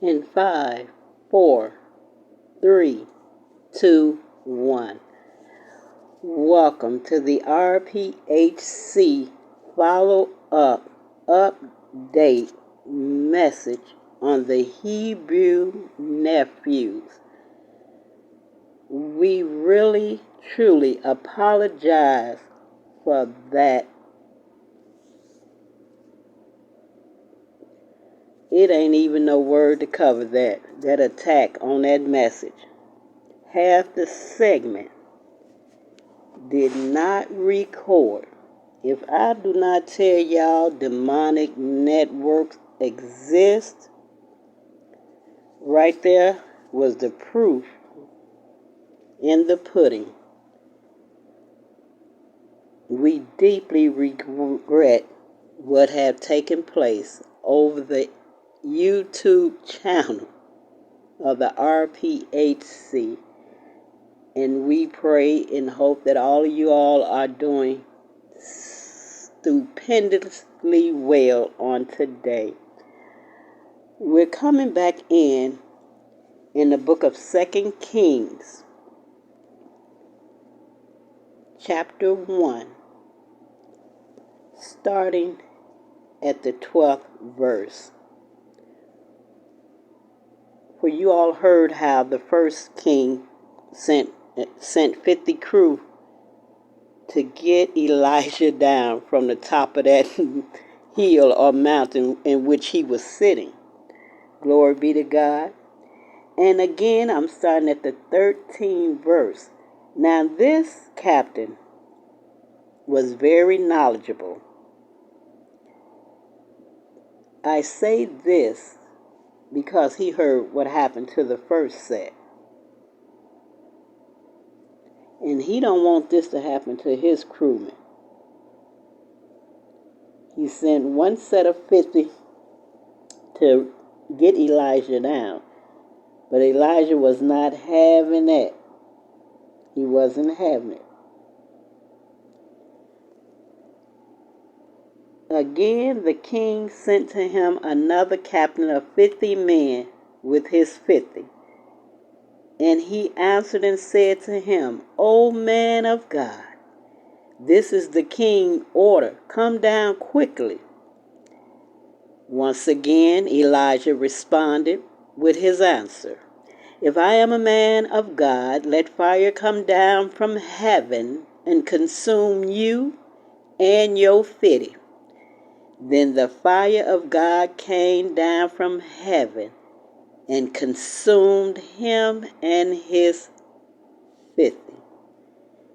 In 5, 4, 3, 2, 1. Welcome to the RPHC follow-up update message on the Hebrew Nephews. We really, truly apologize for that. It ain't even no word to cover that attack on that message. Half the segment did not record. If I do not tell y'all demonic networks exist, right there was the proof in the pudding. We deeply regret what have taken place over the YouTube channel of the RPHC, and we pray and hope that all of you all are doing stupendously well on today. We're coming back in the book of 2 Kings, chapter 1, starting at the 12th verse. For you all heard how the first king sent 50 crew to get Elijah down from the top of that hill or mountain in which he was sitting. Glory be to God. And again, I'm starting at the 13th verse. Now this captain was very knowledgeable. I say this because he heard what happened to the first set. And he don't want this to happen to his crewmen. He sent one set of 50 to get Elijah down. But Elijah was not having that. He wasn't having it. Again, the king sent to him another captain of 50 men with his 50. And he answered and said to him, O man of God, this is the king's order. Come down quickly. Once again, Elijah responded with his answer. If I am a man of God, let fire come down from heaven and consume you and your 50. Then the fire of God came down from heaven and consumed him and his 50.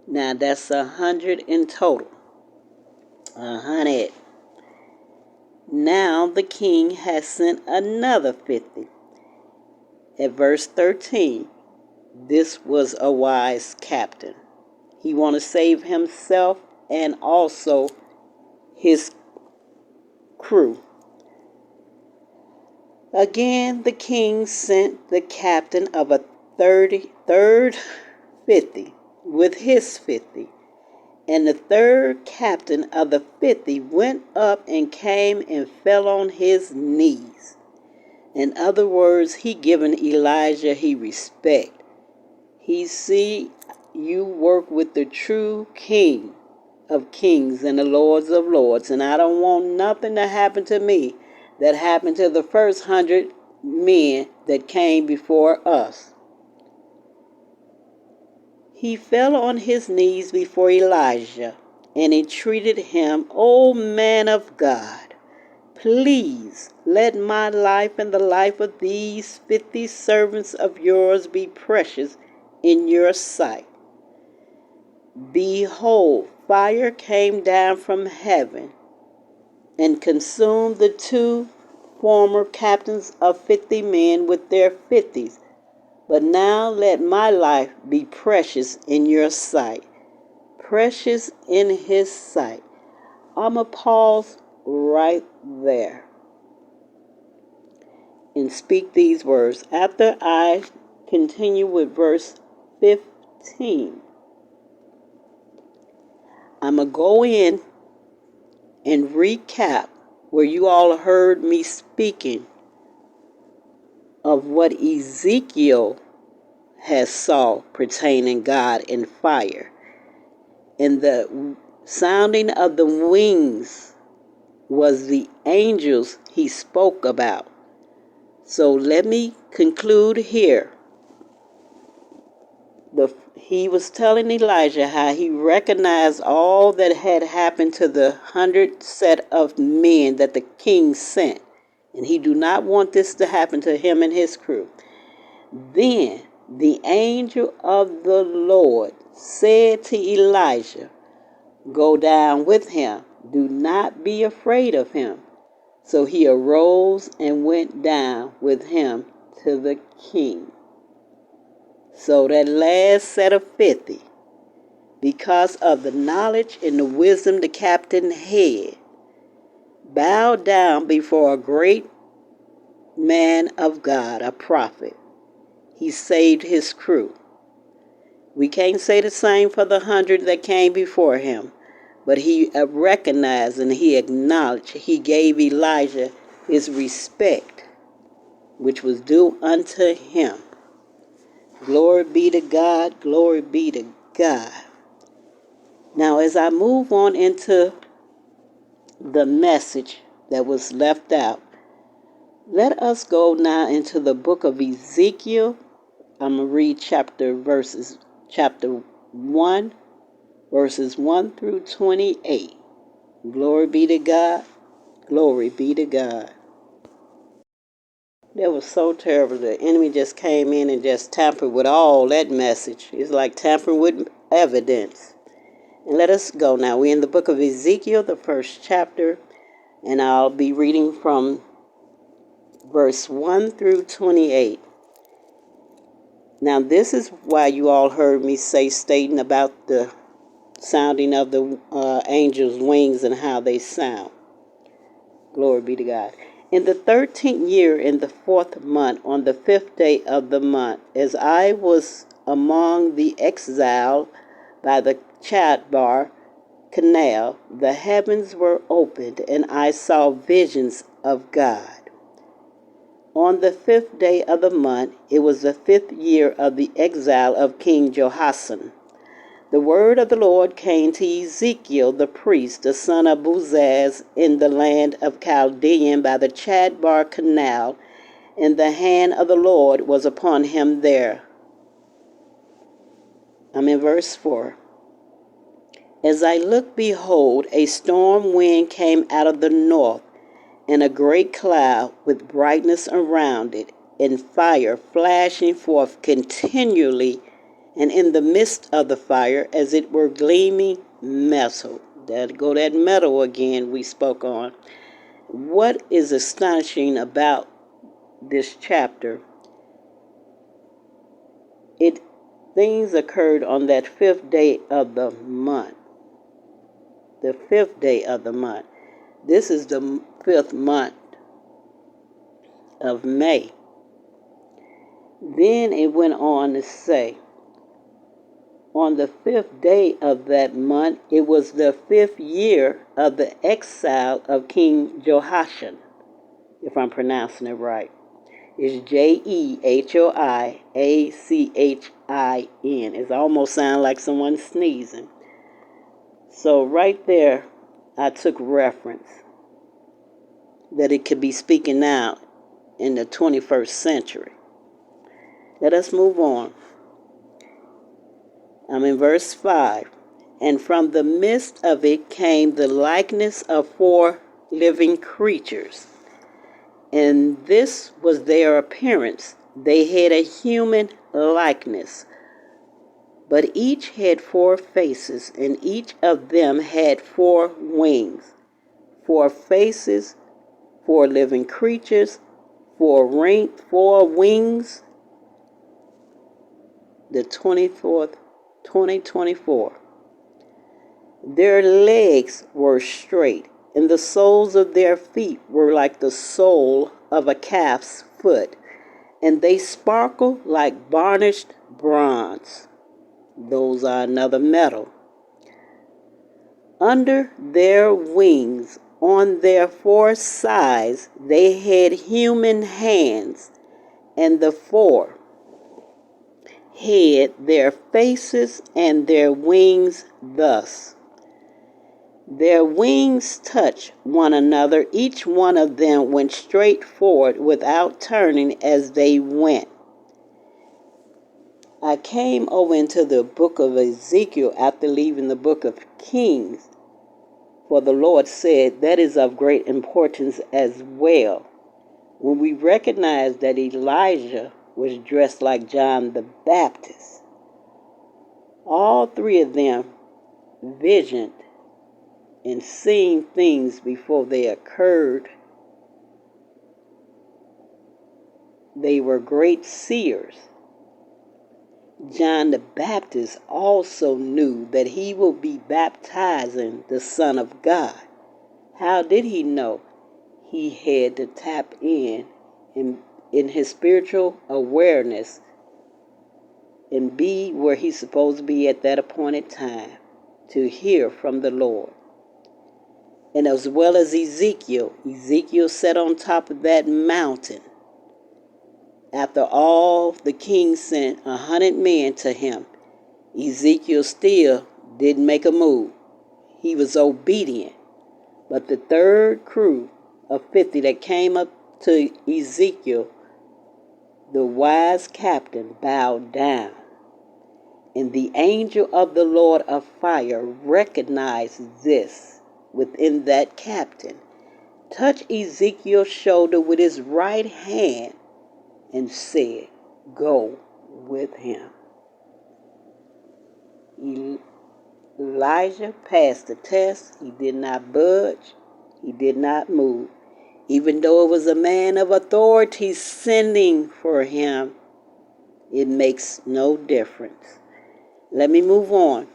Now that's 100 in total. 100. Now the king has sent another 50. At verse 13, this was a wise captain. He wanted to save himself and also his crew. Again, the king sent the captain of a third 50 with his 50. And the third captain of the 50 went up and came and fell on his knees. In other words, he given Elijah he respect. He see you work with the true King of kings and the Lords of lords, and I don't want nothing to happen to me that happened to the first 100 men that came before us. He fell on his knees before Elijah and entreated him, O man of God, please let my life and the life of these 50 servants of yours be precious in your sight. Behold, fire came down from heaven and consumed the 2 former captains of 50 men with their 50s. But now let my life be precious in your sight. Precious in his sight. I'm going to pause right there and speak these words. After I continue with verse 15, I'm going to go in and recap where you all heard me speaking of what Ezekiel has saw pertaining God in fire. And the sounding of the wings was the angels he spoke about. So let me conclude here. He was telling Elijah how he recognized all that had happened to the 100 set of men that the king sent. And he do not want this to happen to him and his crew. Then the angel of the Lord said to Elijah, "Go down with him. Do not be afraid of him." So he arose and went down with him to the king. So that last set of 50, because of the knowledge and the wisdom the captain had, bowed down before a great man of God, a prophet. He saved his crew. We can't say the same for the 100 that came before him, but he recognized and he acknowledged, he gave Elijah his respect, which was due unto him. Glory be to God, glory be to God. Now, as I move on into the message that was left out, let us go now into the book of Ezekiel. I'm going to read chapter 1, verses 1 through 28. Glory be to God, glory be to God. That was so terrible. The enemy just came in and just tampered with all that message. It's like tampering with evidence. And let us go now. We're in the book of Ezekiel, the first chapter, and I'll be reading from verse 1 through 28. Now, this is why you all heard me stating about the sounding of the angels' wings and how they sound. Glory be to God. In the 13th year, in the 4th month, on the 5th day of the month, as I was among the exile by the Chadbar canal, the heavens were opened, and I saw visions of God. On the 5th day of the month, it was the 5th year of the exile of King Jehoshaphat. The word of the Lord came to Ezekiel the priest, the son of Buzaz, in the land of Chaldean by the Chadbar canal, and the hand of the Lord was upon him there. I'm in verse 4. As I looked, behold, a storm wind came out of the north, and a great cloud with brightness around it, and fire flashing forth continually, and in the midst of the fire, as it were gleaming metal. There go that metal again we spoke on. What is astonishing about this chapter? Things occurred on that 5th day of the month. The 5th day of the month. This is the 5th month of May. Then it went on to say, on the 5th day of that month, it was the 5th year of the exile of King Jehoshaphat, if I'm pronouncing it right. It's Jehoiachin. It almost sounds like someone sneezing. So right there, I took reference that it could be speaking now in the 21st century. Let us move on. I'm in verse 5. And from the midst of it came the likeness of 4 living creatures. And this was their appearance. They had a human likeness, but each had 4 faces, and each of them had 4 wings. 4 faces, 4 living creatures, 4 wings. The 2024. Their legs were straight, and the soles of their feet were like the sole of a calf's foot, and they sparkled like varnished bronze. Those are another metal. Under their wings, on their 4 sides, they had human hands, And the four hid their faces and their wings thus. Their wings touched one another. Each one of them went straight forward without turning as they went. I came over into the book of Ezekiel after leaving the book of Kings, for the Lord said that is of great importance as well. When we recognize that Elijah was dressed like John the Baptist, all three of them visioned and seeing things before they occurred. They were great seers. John the Baptist also knew that he would be baptizing the Son of God. How did he know? He had to tap in his spiritual awareness and be where he's supposed to be at that appointed time to hear from the Lord. And as well as Ezekiel sat on top of that mountain. After all the king sent 100 men to him, Ezekiel still didn't make a move. He was obedient. But the third crew of 50 that came up to Ezekiel, the wise captain bowed down. And the angel of the Lord of fire recognized this within that captain, touched Ezekiel's shoulder with his right hand and said, "Go with him." Elijah passed the test. He did not budge. He did not move. Even though it was a man of authority sending for him, it makes no difference. Let me move on.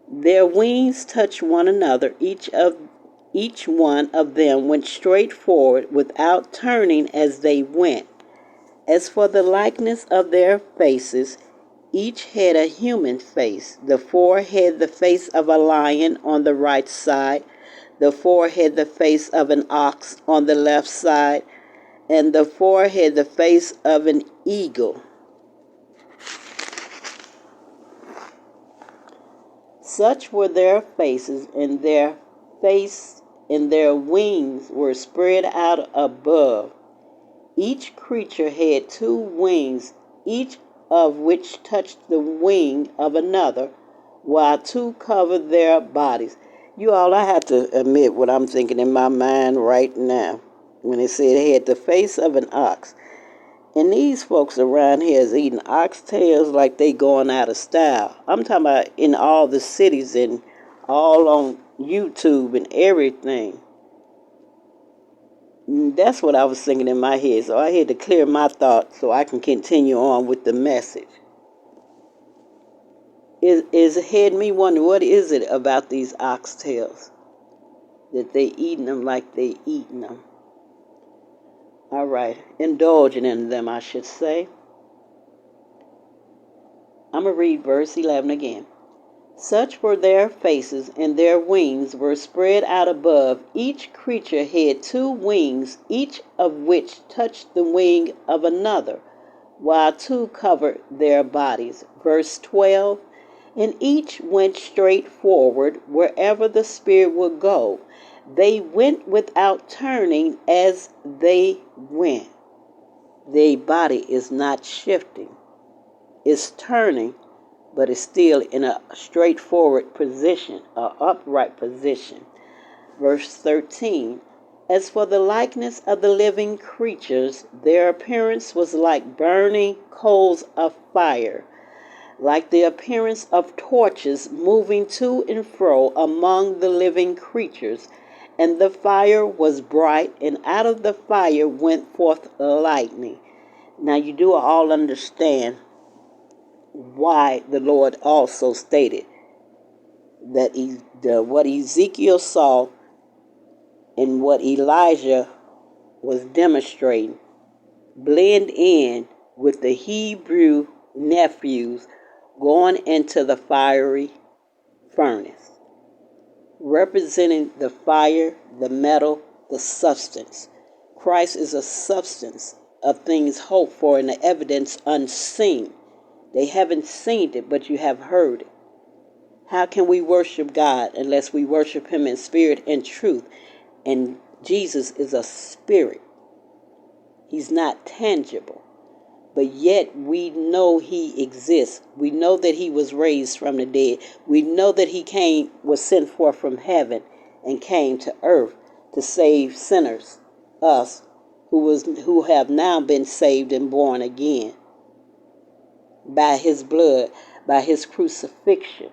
Their wings touched one another. Each one of them went straight forward without turning as they went. As for the likeness of their faces, each had a human face. The four had the face of a lion on the right side. The four had the face of an ox on the left side. And the four had the face of an eagle. Such were their faces, and their wings were spread out above. Each creature had two wings, each of which touched the wing of another, while two covered their bodies. You all, I have to admit what I'm thinking in my mind right now when it said it had the face of an ox. And these folks around here is eating oxtails like they going out of style. I'm talking about in all the cities and all on YouTube and everything. That's what I was thinking in my head. So I had to clear my thoughts so I can continue on with the message. It had me wonder, what is it about these oxtails that they eating them like they eating them? All right, indulging in them, I should say. I'm going to read verse 11 again. Such were their faces, and their wings were spread out above. Each creature had two wings, each of which touched the wing of another, while two covered their bodies. Verse 12. And each went straight forward wherever the Spirit would go. They went without turning as they went. Their body is not shifting. It's turning, but it's still in a straightforward position, an upright position. Verse 13. As for the likeness of the living creatures, their appearance was like burning coals of fire, like the appearance of torches moving to and fro among the living creatures. And the fire was bright, and out of the fire went forth lightning. Now you do all understand why the Lord also stated that what Ezekiel saw and what Elijah was demonstrating blend in with the Hebrew nephews going into the fiery furnace, representing the fire, the metal, the substance. Christ is a substance of things hoped for and the evidence unseen. They haven't seen it, but you have heard it. How can we worship God unless we worship him in spirit and truth? And Jesus is a spirit. He's not tangible. But yet we know he exists. We know that he was raised from the dead. We know that he was sent forth from heaven and came to earth to save sinners, us, who have now been saved and born again by his blood, by his crucifixion.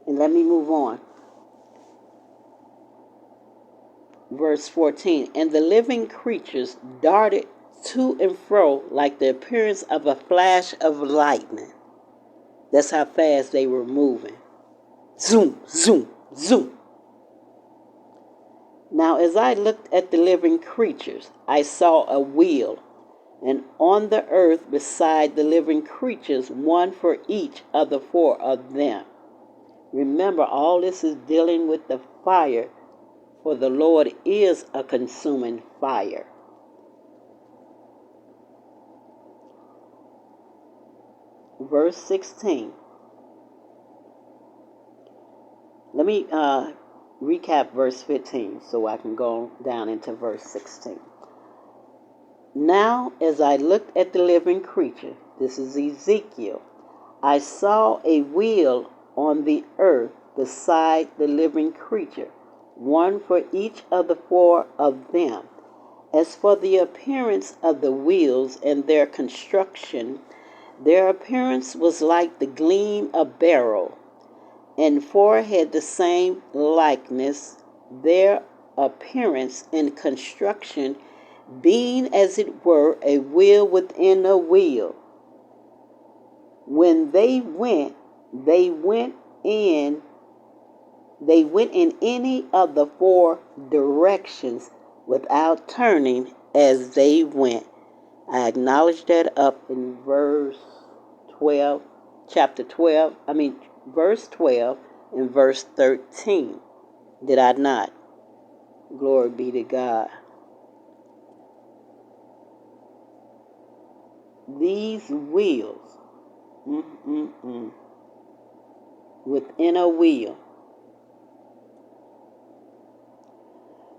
And let me move on. Verse 14, and the living creatures darted to and fro like the appearance of a flash of lightning. That's how fast they were moving. Zoom, zoom, zoom. Now as I looked at the living creatures, I saw a wheel, and on the earth beside the living creatures, one for each of the four of them. Remember, all this is dealing with the fire, for the Lord is a consuming fire. Verse 16. Let me recap verse 15 so I can go down into verse 16. Now, as I looked at the living creature, this is Ezekiel, I saw a wheel on the earth beside the living creature, one for each of the four of them. As for the appearance of the wheels and their construction, their appearance was like the gleam of beryl, and four had the same likeness, their appearance and construction being as it were a wheel within a wheel. When they went in any of the four directions without turning as they went. I acknowledge that up in verse 12 and verse 13. Did I not? Glory be to God. These wheels, within a wheel.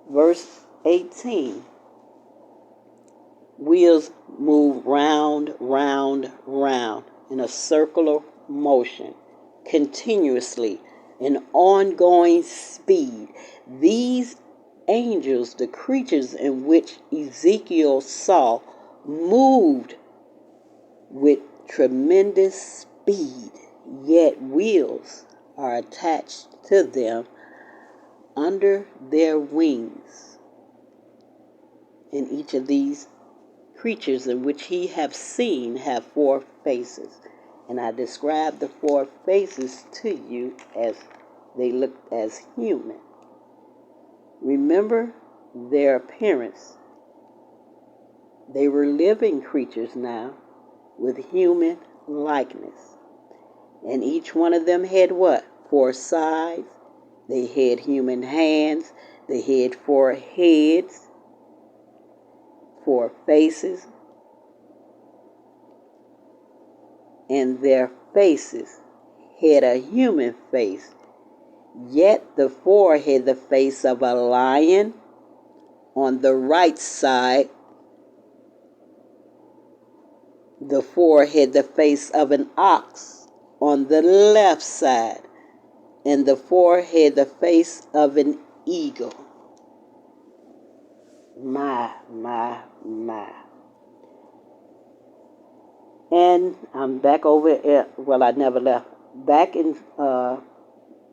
Verse 18. Wheels move round, round, round in a circular motion, continuously, in ongoing speed. These angels, the creatures in which Ezekiel saw, moved with tremendous speed, yet wheels are attached to them under their wings. And each of these creatures in which he have seen have four faces. And I describe the four faces to you as they look as human. Remember their appearance. They were living creatures now with human likeness. And each one of them had what? Four sides. They had human hands. They had four heads, four faces, and their faces had a human face. Yet the four had the face of a lion on the right side. The four had the face of an ox on the left side. And the four had the face of an eagle. My. And I'm back over at, I never left. Back in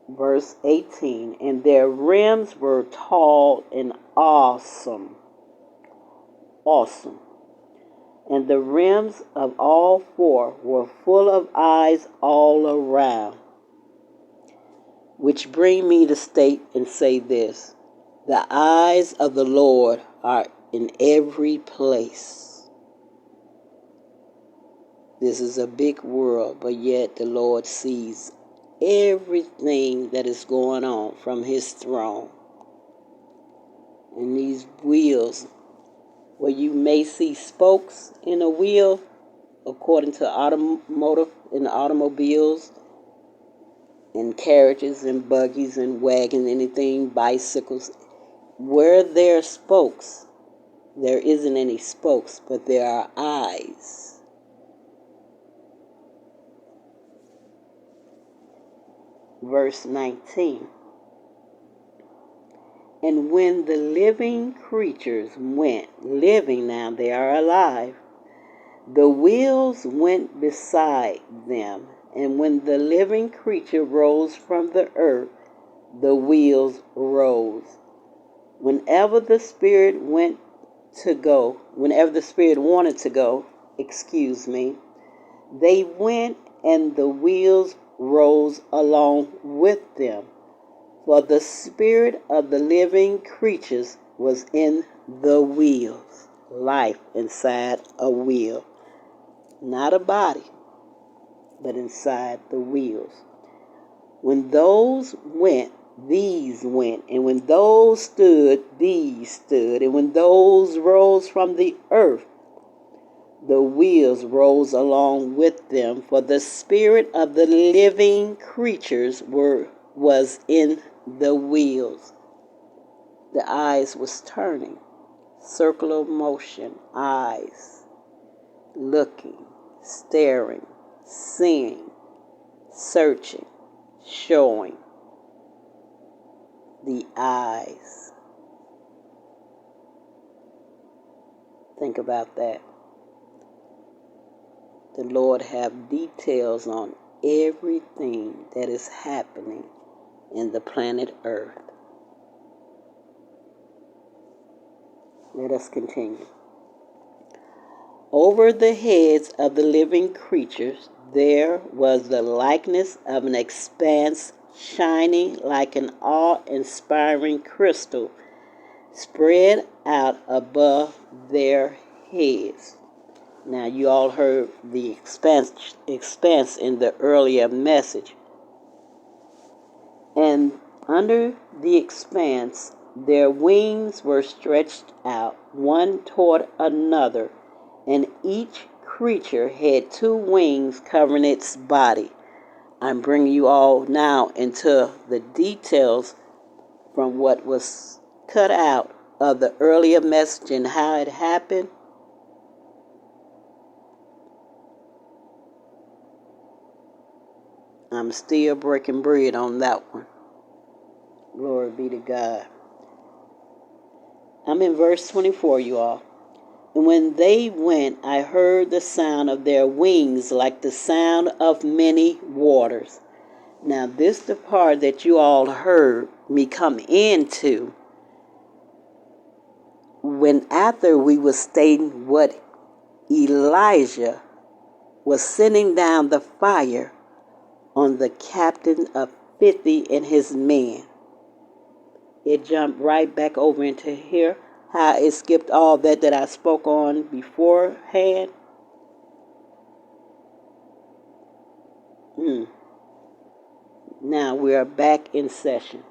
verse 18. And their rims were tall and awesome. Awesome. And the rims of all four were full of eyes all around. Which bring me to state and say this. The eyes of the Lord are in every place. This is a big world, but yet the Lord sees everything that is going on from his throne. And these wheels, where you may see spokes in a wheel, according to automobiles and carriages and buggies and wagons, anything, bicycles. Where there are spokes, there isn't any spokes, but there are eyes. Verse 19. And when the living creatures went, living now, they are alive, the wheels went beside them. And when the living creature rose from the earth, the wheels rose. Whenever the Spirit wanted to go, they went, and the wheels rose along with them. For the spirit of the living creatures was in the wheels. Life inside a wheel. Not a body, but inside the wheels. When those went, these went. And when those stood, these stood. And when those rose from the earth, the wheels rose along with them. For the spirit of the living creatures was in the wheels. The eyes was turning. Circle of motion. Eyes. Looking. Staring. Seeing. Searching. Showing. The eyes. Think about that. The Lord have details on everything that is happening in the planet Earth. Let us continue. Over the heads of the living creatures there was the likeness of an expanse shining like an awe-inspiring crystal spread out above their heads. Now, you all heard the expanse in the earlier message. And under the expanse, their wings were stretched out, one toward another, and each creature had 2 wings covering its body. I'm bringing you all now into the details from what was cut out of the earlier message and how it happened. I'm still breaking bread on that one. Glory be to God. I'm in verse 24, you all. And when they went, I heard the sound of their wings like the sound of many waters. Now, this is the part that you all heard me come into when after we were stating what Elijah was sending down the fire on the captain of 50 and his men. It jumped right back over into here. How it skipped all that I spoke on beforehand. Now we are back in session.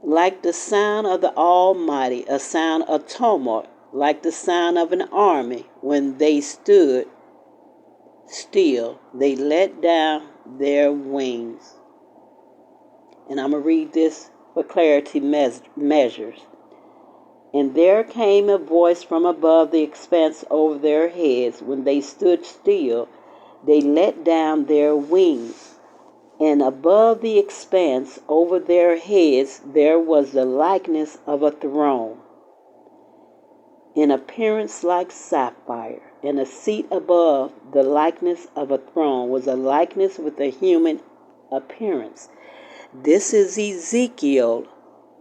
Like the sound of the Almighty, a sound of tumult, like the sound of an army, when they stood still, they let down their wings. And I'm going to read this for clarity measures. And there came a voice from above the expanse over their heads. When they stood still, they let down their wings. And above the expanse over their heads there was the likeness of a throne, in appearance like sapphire, and a seat above the likeness of a throne was a likeness with a human appearance. This is Ezekiel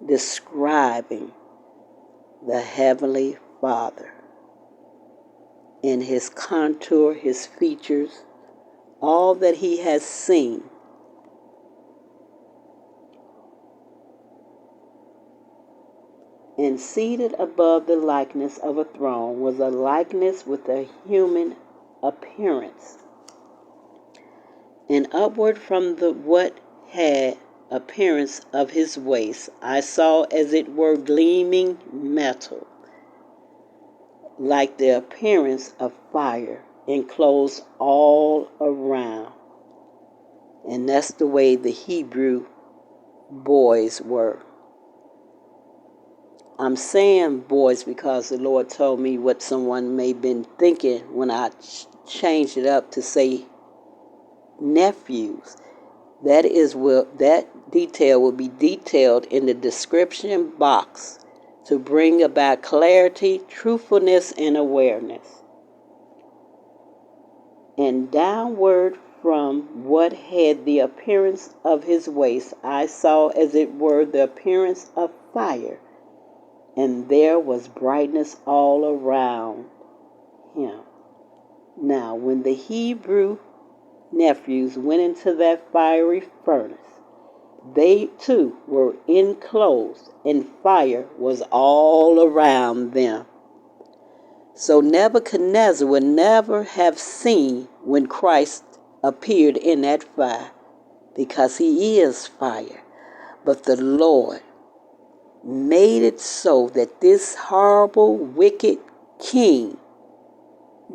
describing the Heavenly Father in his contour, his features, all that he has seen. And seated above the likeness of a throne was a likeness with a human appearance. And upward from what had appearance of his waist, I saw as it were gleaming metal, like the appearance of fire, enclosed all around. And that's the way the Hebrew boys were. I'm saying boys because the Lord told me what someone may have been thinking when I changed it up to say nephews. That detail will be detailed in the description box to bring about clarity, truthfulness, and awareness. And downward from what had the appearance of his waist, I saw as it were the appearance of fire, and there was brightness all around him. Now, when the Hebrew nephews went into that fiery furnace, they too were enclosed, and fire was all around them. So Nebuchadnezzar would never have seen when Christ appeared in that fire, because he is fire. But the Lord made it so that this horrible, wicked king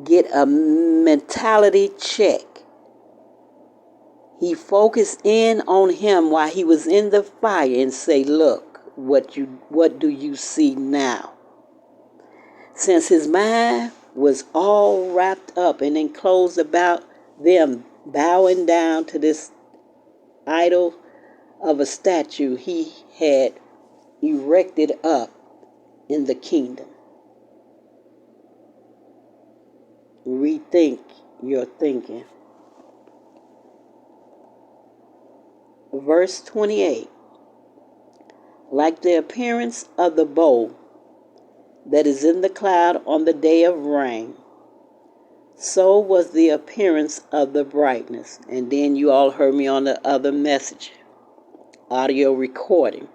get a mentality check. He focused in on him while he was in the fire and say, look, what do you see now? Since his mind was all wrapped up and enclosed about them bowing down to this idol of a statue he had erected up in the kingdom. Rethink your thinking. Verse 28. Like the appearance of the bow that is in the cloud on the day of rain, so was the appearance of the brightness. And then you all heard me on the other message, audio recording.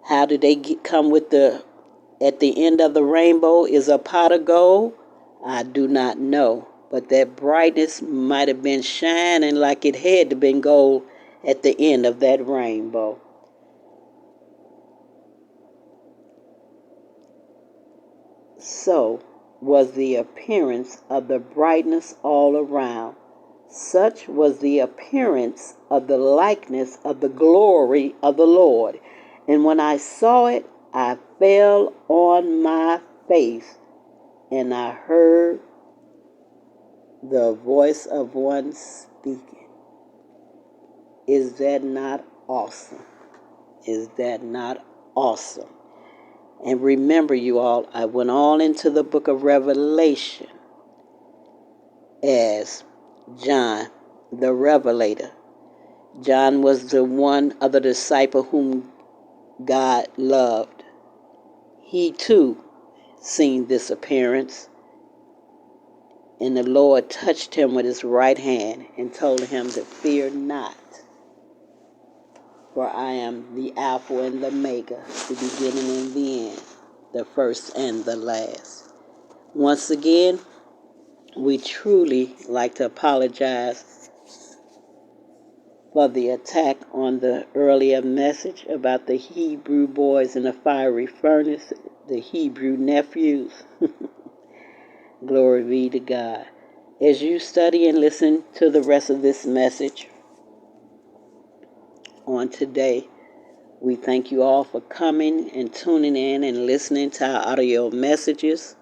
How did they come with at the end of the rainbow is a pot of gold? I do not know. But that brightness might have been shining like it had to been gold at the end of that rainbow. So was the appearance of the brightness all around. Such was the appearance of the likeness of the glory of the Lord. And when I saw it, I fell on my face, and I heard the voice of one speaking. Is that not awesome? Is that not awesome? And remember, you all, I went on into the book of Revelation as John, the Revelator. John was the one other disciple whom God loved. He too seen this appearance, and the Lord touched him with his right hand and told him to fear not, for I am the Alpha and the Omega, the beginning and the end, the first and the last. Once again, we truly like to apologize for the attack on the earlier message about the Hebrew boys in the fiery furnace, the Hebrew nephews. Glory be to God. As you study and listen to the rest of this message on today, we thank you all for coming and tuning in and listening to our audio messages.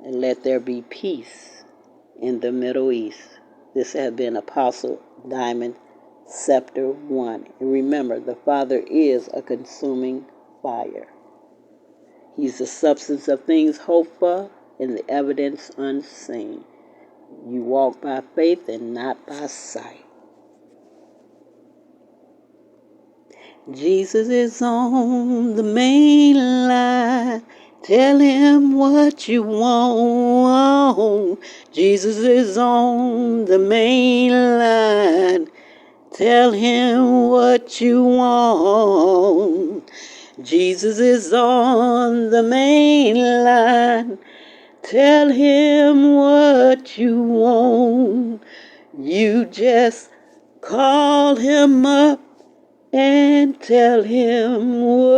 And let there be peace in the Middle East. This has been Apostle Diamond, Scepter 1. And remember, the Father is a consuming fire. He's the substance of things hoped for and the evidence unseen. You walk by faith and not by sight. Jesus is on the main line. Tell him what you want. Jesus is on the main line. Tell him what you want. Jesus is on the main line. Tell him what you want. You just Call him up and tell him what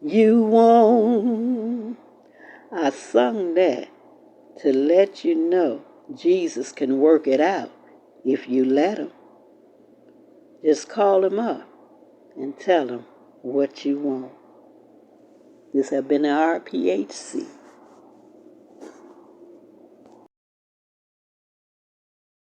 you want. I sung that to let you know Jesus can work it out if you let him. Just call him up and tell him what you want. This has been the RPHC.